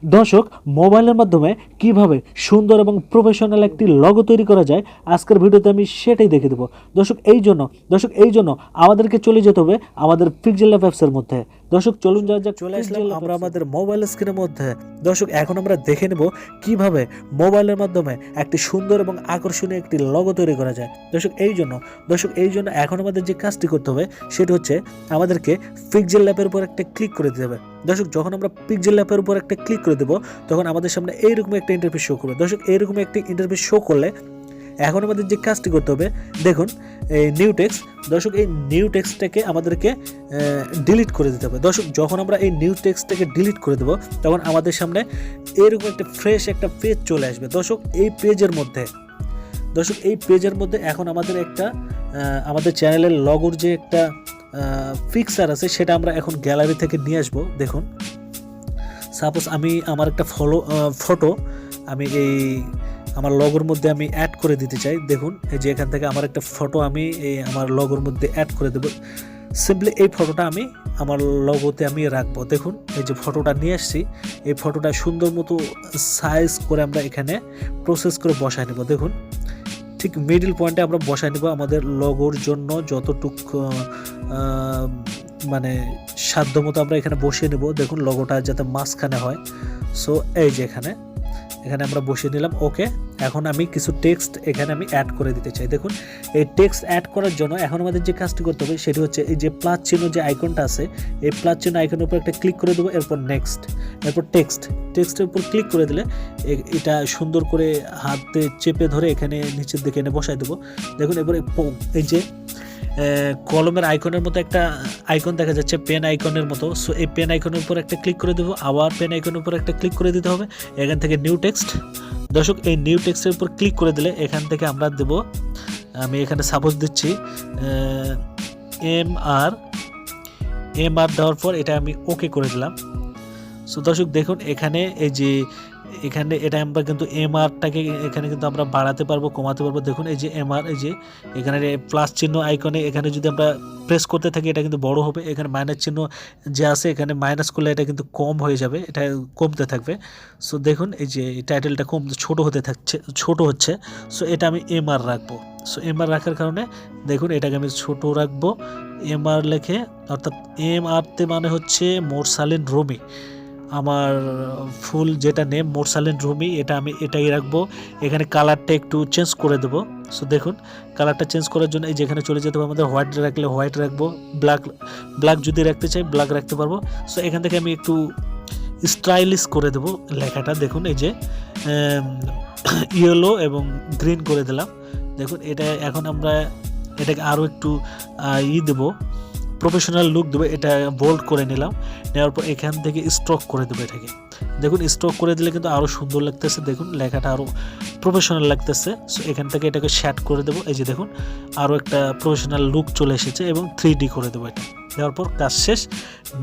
দর্শক, মোবাইলের মাধ্যমে কিভাবে সুন্দর এবং প্রফেশনাল একটি লগো তৈরি করা যায় আজকের ভিডিওতে আমি সেটাই দেখে দেবো। দর্শক এই জন্য আমাদেরকে চলে যেতে হবে আমাদের পিক্সেল ল্যাব অ্যাপসের মধ্যে। দর্শক চলুন যাক চলে আসলাম আমরা আমাদের মোবাইল স্ক্রিনের মধ্যে। দর্শক এখন আমরা দেখে নেব কিভাবে মোবাইলের মাধ্যমে একটি সুন্দর এবং আকর্ষণীয় একটি লগো তৈরি করা যায়। দর্শক এই জন্য এখন আমাদের যে কাজটি করতে হবে সেটা হচ্ছে আমাদেরকে পিক্সেল ল্যাবের উপর একটা ক্লিক করে দিতে হবে। দর্শক যখন আমরা পিক্সেল ল্যাবের উপর একটা ক্লিক করে দেব তখন আমাদের সামনে এইরকম একটা ইন্টারফেস শো করবে। দর্শক এইরকম একটি ইন্টারফেস শো করলে এখন আমাদের যে কাজটি করতে হবে, দেখুন এই নিউ টেক্সট। দর্শক এই নিউ টেক্সটটাকে আমাদেরকে ডিলিট করে দিতে হবে। দর্শক যখন আমরা এই নিউ টেক্সটটাকে ডিলিট করে দেবো তখন আমাদের সামনে এরকম একটা ফ্রেশ একটা পেজ চলে আসবে। দর্শক এই পেজের মধ্যে এখন আমাদের একটা আমাদের চ্যানেলের লগোর যে একটা পিকচার আছে সেটা আমরা এখন গ্যালারি থেকে নিয়ে আসবো। দেখুন সাপোজ আমি আমার একটা ফটো আমি এই আমার লগোর মধ্যে আমি অ্যাড করে দিতে চাই। দেখুন এই যে এখান থেকে আমার একটা ফটো আমি এই আমার লগোর মধ্যে অ্যাড করে দেবো। সিম্পলি এই ফটোটা আমি আমার লগোতে আমি রাখবো। দেখুন এই যে ফটোটা নিয়ে আসছি, এই ফটোটা সুন্দর মতো সাইজ করে আমরা এখানে প্রসেস করে বসায় নেব। দেখুন ঠিক মিডল পয়েন্টে আমরা বসায় নেব আমাদের লগোর জন্য যতটুকু মানে সাধ্যমতো আমরা এখানে বসিয়ে নেব। দেখুন লগোটা যাতে মাঝখানে হয়। সো এই যে এখানে আমরা বসিয়ে নিলাম। ওকে, এখন আমি কিছু টেক্সট এখানে আমি অ্যাড করে দিতে চাই। দেখুন এই টেক্সট অ্যাড করার জন্য এখন আমাদের যে কাজটি করতে হবে সেটি হচ্ছে এই যে প্লাস চিহ্ন যে আইকনটা আছে, এই প্লাস চিহ্ন আইকনের উপর একটা ক্লিক করে দেবো। এরপর নেক্সট, এরপর টেক্সটের উপর ক্লিক করে দিলে এটা সুন্দর করে হাতে চেপে ধরে এখানে নিচের দিকে এনে বসাই দেবো। দেখুন এবার এই যে কলমের আইকনের মতো একটা আইকন দেখা যাচ্ছে, পেন আইকনের মতো। সো এই পেন আইকনের উপর একটা ক্লিক করে দেবো, আবার পেন আইকনের উপর একটা ক্লিক করে দিতে হবে। এখান থেকে নিউ টেক্সট। দর্শক এই নিউ টেক্সটের উপর ক্লিক করে দিলে এখান থেকে আমরা দেব, আমি এখানে সাপোজ দিচ্ছি এম আর দেওয়ার পর এটা আমি ওকে করে দিলাম। সো দর্শক দেখুন এখানে এই যে এখানে এটা আমরা কিন্তু এমআরটাকে এখানে কিন্তু আমরা বাড়াতে পারবো, কমাতে পারবো। দেখুন এই যে এমআর, এই যে এখানে প্লাস চিহ্ন আইকনে এখানে যদি আমরা প্রেস করতে থাকি এটা কিন্তু বড় হবে। এখানে মাইনাস চিহ্ন যে আছে এখানে মাইনাস করলে এটা কিন্তু কম হয়ে যাবে, এটা কমতে থাকবে। সো দেখুন এই যে টাইটেলটা ছোট হচ্ছে। সো এটা আমি এমআর রাখবো। সো এমআর রাখার কারণে দেখুন এটাকে আমি ছোট রাখবো এমআর লেখে, অর্থাৎ এমআরতে মানে হচ্ছে মোরসালিন রুমি। আমার ফুল যেটা নেম মোরসালিন রুমি, এটা আমি এটাই রাখবো। এখানে কালারটা একটু চেঞ্জ করে দেবো। সো দেখুন কালারটা চেঞ্জ করার জন্য এই যেখানে চলে যেতে হবে আমাদের হোয়াইট রাখলে হোয়াইট রাখবো, ব্ল্যাক যদি রাখতে চাই ব্ল্যাক রাখতে পারবো। সো এখান থেকে আমি একটু স্টাইলিশ করে দেবো লেখাটা। দেখুন এই যে ইয়েলো এবং গ্রিন করে দিলাম। দেখুন এটা এখন আমরা এটাকে আরও একটু দেবো, প্রফেশনাল লুক দেবে। এটা বোল্ড করে নিলাম, নেওয়ার পর এখান থেকে স্ট্রোক করে দেবো এটাকে। দেখুন স্ট্রোক করে দিলে কিন্তু আরও সুন্দর লাগতেছে, দেখুন লেখাটা আরও প্রফেশনাল লাগতেছে। সো এখান থেকে এটাকে শ্যাড করে দেবো। এই যে দেখুন আরও একটা প্রফেশনাল লুক চলে এসেছে এবং 3D করে দেবো এটা। দেওয়ার পর কাজ শেষ।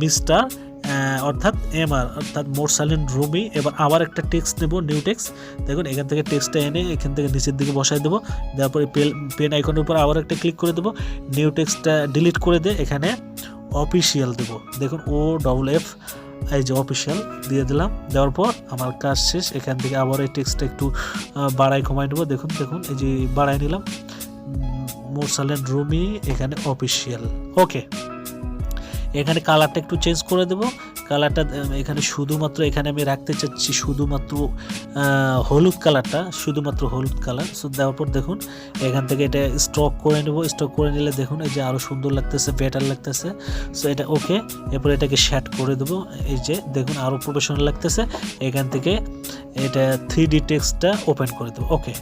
মিস্টার অর্থাৎ এমআর অর্থাৎ মোরসালিন রুমি। এবার আবার একটা টেক্সট নেব, নিউ টেক্সট। দেখুন এখান থেকে টেক্সটটা এনে এখান থেকে নিচের দিকে বসাই দেবো। দেওয়ার পরে পেন আইকনের উপর আবার একটা ক্লিক করে দেবো। নিউ টেক্সটটা ডিলিট করে দিয়ে এখানে অফিসিয়াল দেবো। দেখুন OFF, এই যে অফিসিয়াল দিয়ে দিলাম। দেওয়ার পর আমার কাজ শেষ। এখান থেকে আবার এই টেক্সটটা একটু বাড়াই কমাই নেবো। দেখুন এই যে বাড়াই নিলাম, মোরসালিন রুমি এখানে অফিসিয়াল। ওকে, এখানে কালারটা একটু চেঞ্জ করে দেবো। কালারটা এখানে শুধুমাত্র এখানে আমি রাখতে চাচ্ছি শুধুমাত্র হলুদ কালারটা, শুধুমাত্র হলুদ কালার। সো দেওয়ার পর দেখুন এখান থেকে এটা স্ট্রোক করে নেব। স্ট্রোক করে নিলে দেখুন এই যে আরও সুন্দর লাগতেছে, বেটার লাগতেছে। সো এটা ওকে, এরপর এটাকে শ্যাড করে দেবো। এই যে দেখুন আরও প্রফেশনাল লাগতেছে। এখান থেকে এটা 3D টেক্সটটা ওপেন করে দেবো। ওকে,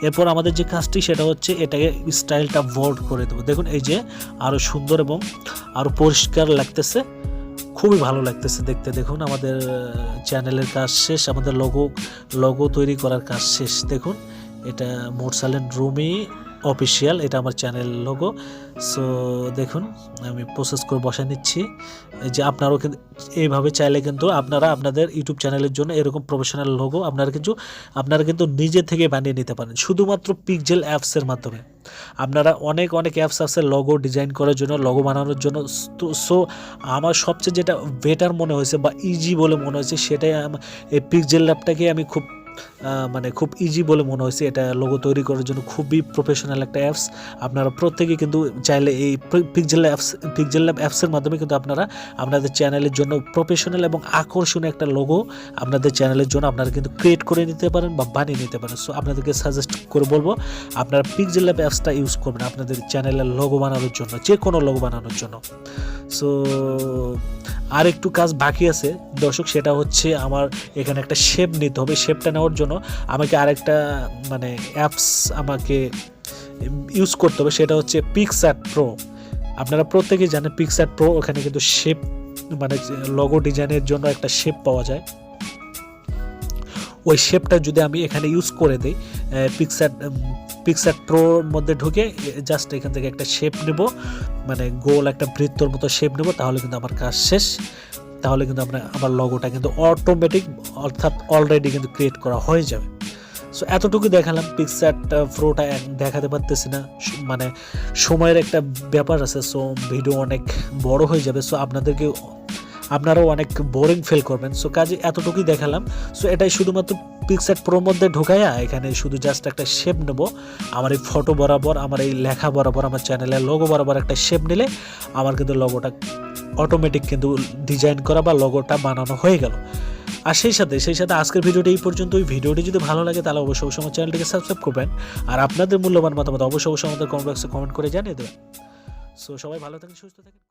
এরপর আমাদের যে কাজটি সেটা হচ্ছে এটাকে স্টাইলটা বোল্ড করে দেবো। দেখুন এই যে আরও সুন্দর এবং আরও পরিষ্কার লাগতেছে, খুবই ভালো লাগতেছে দেখতে। দেখুন আমাদের চ্যানেলের কাজ শেষ, আমাদের লগো তৈরি করার কাজ শেষ। দেখুন এটা মোরসালিন রুমি অফিসিয়াল, এটা আমার চ্যানেল লোগো। সো দেখুন আমি প্রসেস করে বসায় নিচ্ছি। এই যে আপনারাও কিন্তু এইভাবে চাইলে কিন্তু আপনারা আপনাদের ইউটিউব চ্যানেলের জন্য এরকম প্রফেশনাল লোগো আপনারা কিন্তু নিজে থেকে বানিয়ে নিতে পারেন শুধুমাত্র পিক্সেল অ্যাপসের মাধ্যমে। আপনারা অনেক অ্যাপস আছে লোগো ডিজাইন করার জন্য, লোগো বানানোর জন্য। সো আমার সবচেয়ে যেটা বেটার মনে হয়েছে বা ইজি বলে মনে হয়েছে সেটাই এই পিক্সেল ল্যাবটাকে আমি খুব ইজি বলে মনে হয়েছে। এটা লোগো তৈরি করার জন্য খুবই প্রফেশনাল একটা অ্যাপস। আপনারা প্রত্যেকেই কিন্তু চাইলে এই পিক্সেল ল্যাব অ্যাপসের মাধ্যমে কিন্তু আপনারা আপনাদের চ্যানেলের জন্য প্রফেশনাল এবং আকর্ষণীয় একটা লোগো আপনাদের চ্যানেলের জন্য আপনারা কিন্তু ক্রিয়েট করে নিতে পারেন বা বানিয়ে নিতে পারেন। সো আপনাদেরকে সাজেস্ট করে বলবো আপনারা পিক্সেল ল্যাব অ্যাপসটা ইউজ করবেন আপনাদের চ্যানেলের লোগো বানানোর জন্য, যে কোনো লোগো বানানোর জন্য। সো আর একটু কাজ বাকি আছে দর্শক, সেটা হচ্ছে আমার এখানে একটা শেপ নিতে হবে। শেপটা নেওয়ার জন্য আমাকে আরেকটা অ্যাপস আমাকে ইউজ করতে হবে, সেটা হচ্ছে পিক্সআর্ট প্রো। আপনারা প্রত্যেকেই জানেন পিক্সআর্ট প্রো, ওখানে কিন্তু শেপ লোগো ডিজাইনের জন্য একটা শেপ পাওয়া যায়। ওই শেপটা যদি আমি এখানে ইউজ করে দিই, পিক্সআর্ট প্রোর মধ্যে ঢুকে জাস্ট এখান থেকে একটা শেপ নেব, গোল একটা বৃত্তর মতো শেপ নেব, তাহলে কিন্তু আমার কাজ শেষ। তাহলে কিন্তু আমার লোগোটা কিন্তু অটোমেটিক অর্থাৎ অলরেডি কিন্তু ক্রিয়েট করা হয়ে যাবে। সো এতটুকু দেখালাম। পিক্সআর্ট প্রোটা দেখাতে পারতেছি না, সময়ের একটা ব্যাপার আছে। সো ভিডিও অনেক বড় হয়ে যাবে। সো আপনারাও অনেক বোরিং ফিল করবেন। সো কাজে এতটুকুই দেখালাম। সো এটাই শুধুমাত্র পিক্সআর্ট প্রোর মধ্যে ঢোকাইয়া এখানে শুধু জাস্ট একটা শেপ নেব। আমার এই ফটো বরাবর, আমার এই লেখা বরাবর, আমার চ্যানেলের লোগো বরাবর একটা শেপ নিলে আমার কিন্তু লোগোটা অটোমেটিক কিন্তু ডিজাইন করা বা লোগোটা বানানো হয়ে গেল। আর সেই সাথে আজকের ভিডিওটি এই পর্যন্ত। ওই ভিডিওটি যদি ভালো লাগে তাহলে অবশ্যই আমার চ্যানেলটিকে সাবস্ক্রাইব করবেন। আর আপনাদের মূল্যবান মতামত অবশ্যই আমাদের কমেন্ট বক্সে কমেন্ট করে জানিয়ে দেবেন। সো সবাই ভালো থাকেন, সুস্থ থাকেন।